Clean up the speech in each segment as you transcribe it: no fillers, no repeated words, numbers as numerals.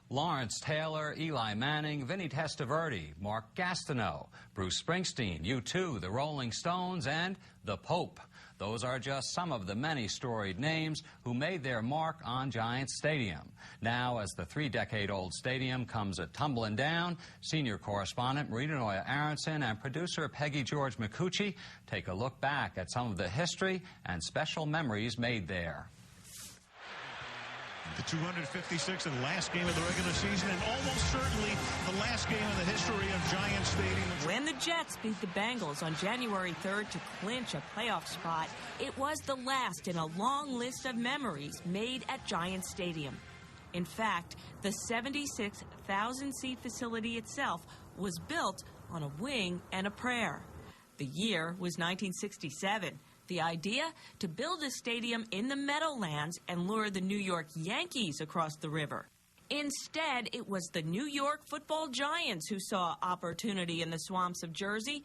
Lawrence Taylor, Eli Manning, Vinny Testaverde, Mark Gastineau, Bruce Springsteen, U2, the Rolling Stones, and the Pope. Those are just some of the many storied names who made their mark on Giants Stadium. Now, as the 3-decade-old stadium comes a-tumbling down, senior correspondent Marita Noya Aronson and producer Peggy George McCucci take a look back at some of the history and special memories made there. The 256th and last game of the regular season, and almost certainly the last game in the history of Giants Stadium. When the Jets beat the Bengals on January 3rd to clinch a playoff spot, it was the last in a long list of memories made at Giants Stadium. In fact, the 76,000-seat facility itself was built on a wing and a prayer. The year was 1967. The idea? To build a stadium in the Meadowlands and lure the New York Yankees across the river. Instead, it was the New York Football Giants who saw opportunity in the swamps of Jersey.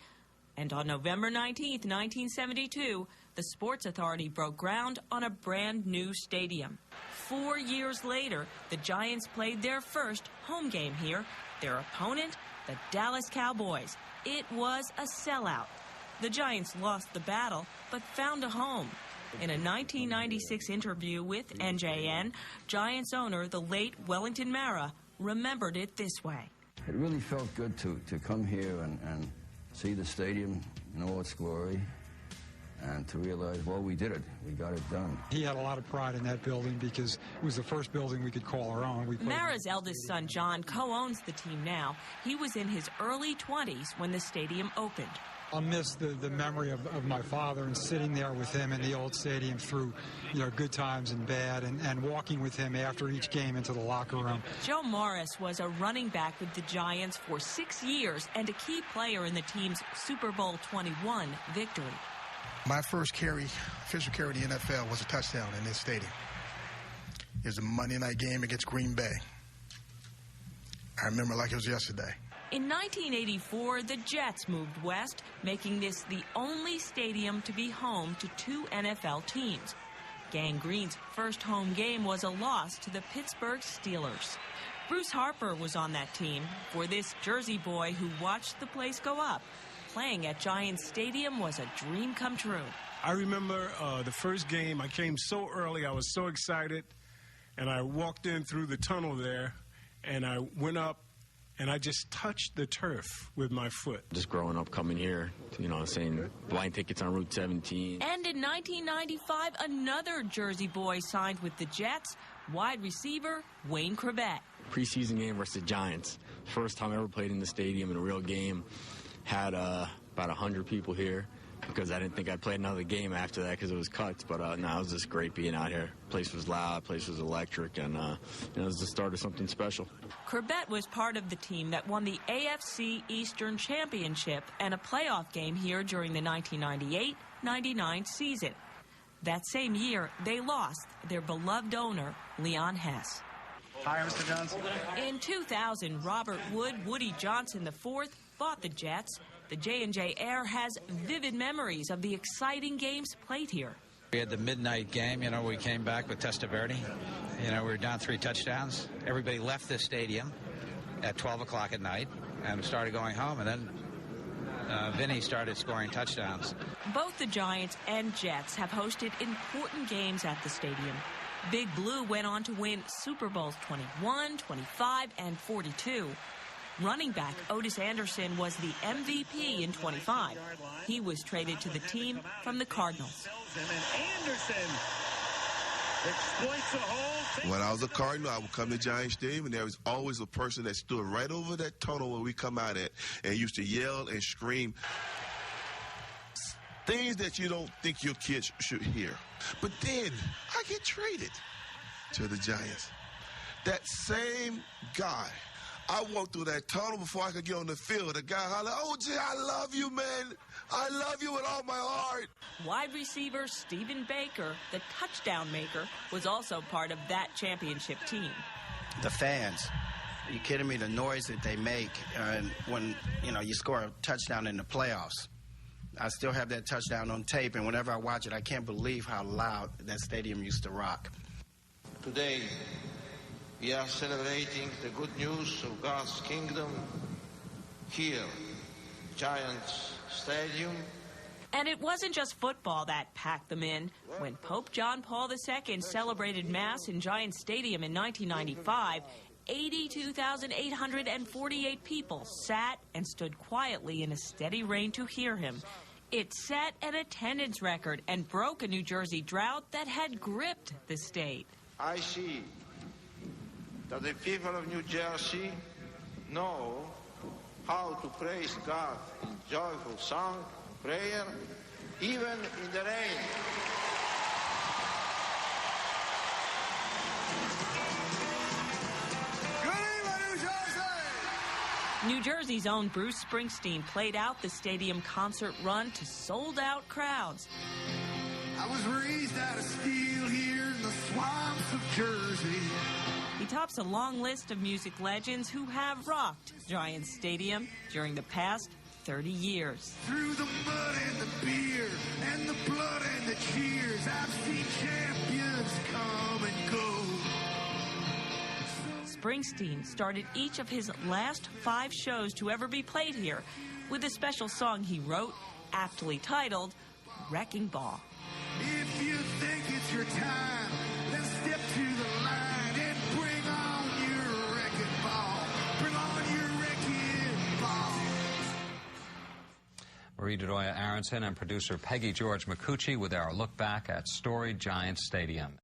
And on November 19, 1972, the Sports Authority broke ground on a brand new stadium. 4 years later, the Giants played their first home game here. Their opponent, the Dallas Cowboys. It was a sellout. The Giants lost the battle, but found a home. In a 1996 interview with NJN, Giants owner, the late Wellington Mara, remembered it this way. It really felt good to come here and see the stadium in all its glory and to realize, well, we did it. We got it done. He had a lot of pride in that building because it was the first building we could call our own. Mara's eldest son, John, co-owns the team now. He was in his early 20s when the stadium opened. I'll miss the memory of my father and sitting there with him in the old stadium through, good times and bad, and walking with him after each game into the locker room. Joe Morris was a running back with the Giants for 6 years and a key player in the team's Super Bowl 21 victory. My first official carry in the NFL was a touchdown in this stadium. It was a Monday night game against Green Bay. I remember like it was yesterday. In 1984, the Jets moved west, making this the only stadium to be home to 2 NFL teams. Gang Green's first home game was a loss to the Pittsburgh Steelers. Bruce Harper was on that team. For this Jersey boy who watched the place go up, playing at Giants Stadium was a dream come true. I remember the first game. I came so early. I was so excited. And I walked in through the tunnel there, and I went up, and I just touched the turf with my foot. Just growing up, coming here, seeing blind tickets on Route 17. And in 1995, another Jersey boy signed with the Jets, wide receiver Wayne Corbett. Preseason game versus the Giants. First time I ever played in the stadium in a real game. Had about 100 people here because I didn't think I'd play another game after that because it was cuts. But it was just great being out here. Place was loud, place was electric, and it was the start of something special. Corbett was part of the team that won the AFC Eastern Championship and a playoff game here during the 1998-99 season. That same year, they lost their beloved owner, Leon Hess. Hi, Mr. Johnson. In 2000, Robert Woody Johnson IV bought the Jets. The J&J Air has vivid memories of the exciting games played here. We had the midnight game, we came back with Testaverde. We were down 3 touchdowns. Everybody left the stadium at 12 o'clock at night and started going home, and then Vinny started scoring touchdowns. Both the Giants and Jets have hosted important games at the stadium. Big Blue went on to win Super Bowls 21, 25, and 42. Running back Otis Anderson was the MVP in 25. He was traded to the team from the Cardinals. When I was a Cardinal, I would come to Giants Stadium, and there was always a person that stood right over that tunnel where we come out at and used to yell and scream things that you don't think your kids should hear. But then I get traded to the Giants. That same guy, I walked through that tunnel before I could get on the field. The guy hollered, "Oh, Jay, I love you, man. I love you with all my heart." Wide receiver Stephen Baker, the touchdown maker, was also part of that championship team. The fans. Are you kidding me? The noise that they make when, you score a touchdown in the playoffs. I still have that touchdown on tape, and whenever I watch it, I can't believe how loud that stadium used to rock. Today we are celebrating the good news of God's kingdom here, Giants Stadium. And it wasn't just football that packed them in. When Pope John Paul II celebrated Mass in Giant Stadium in 1995, 82,848 people sat and stood quietly in a steady rain to hear him. It set an attendance record and broke a New Jersey drought that had gripped the state. I see that the people of New Jersey know how to praise God in joyful song, prayer, even in the rain. New Jersey's own Bruce Springsteen played out the stadium concert run to sold-out crowds. I was raised out of steel here in the swamps of Jersey. He tops a long list of music legends who have rocked Giant Stadium during the past 30 years. Through the mud and the beer and the blood and the cheers, I've seen champions come and go. Springsteen started each of his last 5 shows to ever be played here with a special song he wrote, aptly titled Wrecking Ball. If you think it's your time, then step to the line and bring on your wrecking ball. Bring on your wrecking ball. Marie Dedoya Aronson and producer Peggy George McCucci with our look back at storied Giant Stadium.